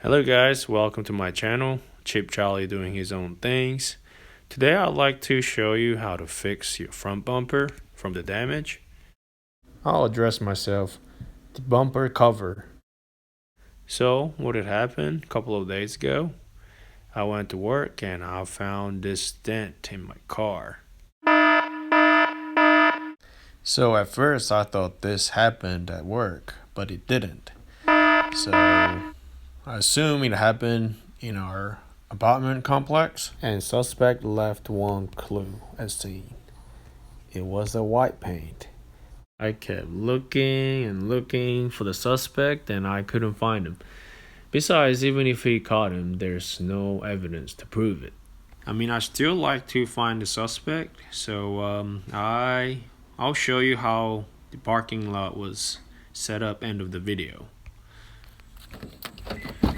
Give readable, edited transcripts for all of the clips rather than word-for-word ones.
Hello guys, welcome to my channel, Cheap Charlie doing his own things. Today I'd like to show you how to fix your front bumper from the damage. I'll address myself, the bumper cover. So what had happened a couple of days ago, I went to work and I found this dent in my car. So at first I thought this happened at work, but it didn't. So I assume it happened in our apartment complex, and suspect left one clue as seen. It was the white paint. I kept looking and looking for the suspect and I couldn't find him. Besides, even if he caught him, there's no evidence to prove it. I mean, I still like to find the suspect, so I'll show you how the parking lot was set up end of the video.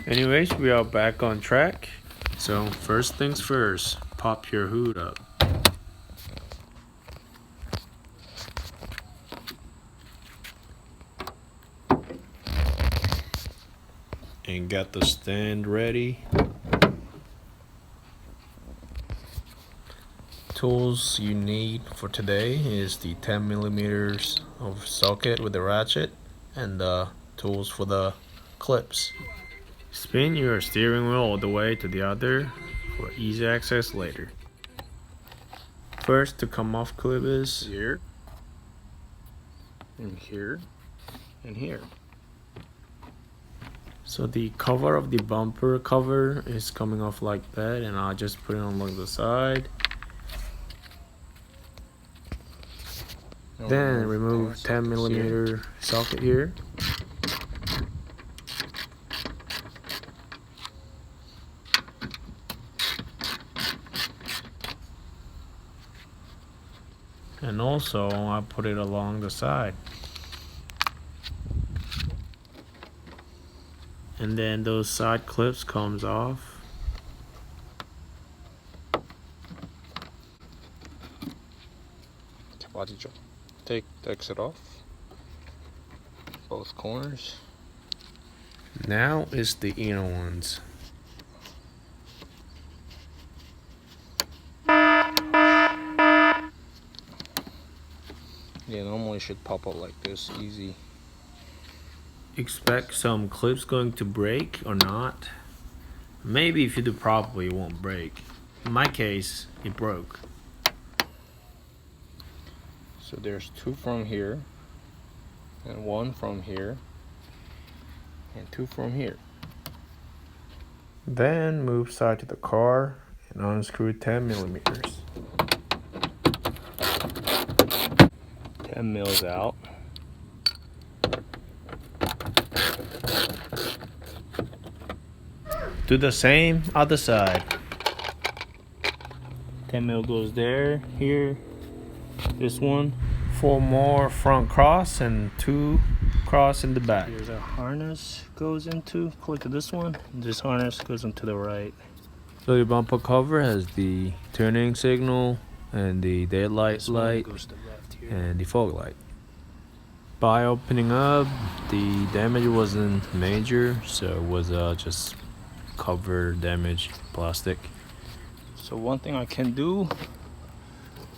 Anyways, we are back on track. So first things first, pop your hood up. And get the stand ready. Tools you need for today is the 10 millimeters of socket with the ratchet and the tools for the clips. Spin your steering wheel all the way to the other for easy access later. First, to come off clip is here, and here, and here. So the cover of the bumper cover is coming off like that, and I'll just put it along the side. Then remove 10 millimeter socket here. And also I put it along the side. And then those side clips comes off. Take the exit off. Both corners. Now is the inner ones. Yeah, normally it should pop out like this, easy. Expect some clips going to break or not. Maybe if you do properly it won't break. In my case, it broke. So there's two from here, and one from here, and two from here. Then move side to the car and unscrew 10 millimeters. 10 mils out. Do the same other side. 10 mil goes there, here, this one. 4 more front cross and 2 cross in the back. Here's a harness goes into, click this one. This harness goes into the right. So the bumper cover has the turning signal and the daylight light Goes to the left here. and the fog light. By opening up, the damage wasn't major, so it was just cover damage plastic. So one thing I can do,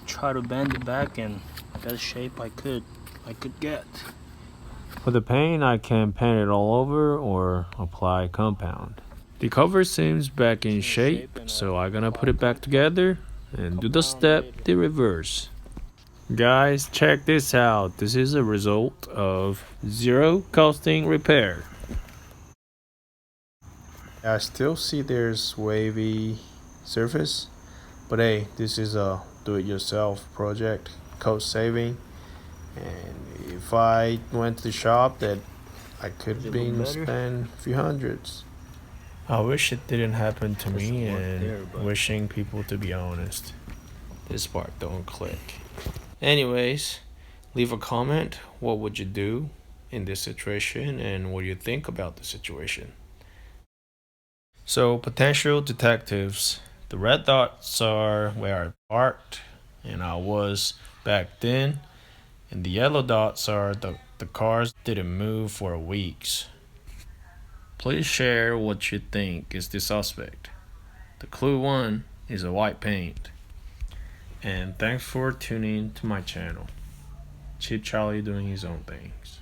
try to bend it back in best shape I could get. For the paint, I can paint it all over or apply compound. The cover seems back in shape, so I'm gonna put it back together and do the step the reverse. Guys, check this out. This is a result of zero costing repair. I still see there's wavy surface, but hey, this is a do-it-yourself project, cost saving. And if I went to the shop, that I could have spend a few hundreds. I wish it didn't happen to me, and wishing people to be honest. This part don't click. Anyways, leave a comment. What would you do in this situation, and what do you think about the situation? So, potential detectives. The red dots are where I parked and I was back then. And the yellow dots are the cars didn't move for weeks. Please share what you think is the suspect. The clue 1 is a white paint. And thanks for tuning to my channel. Cheap Charlie doing his own things.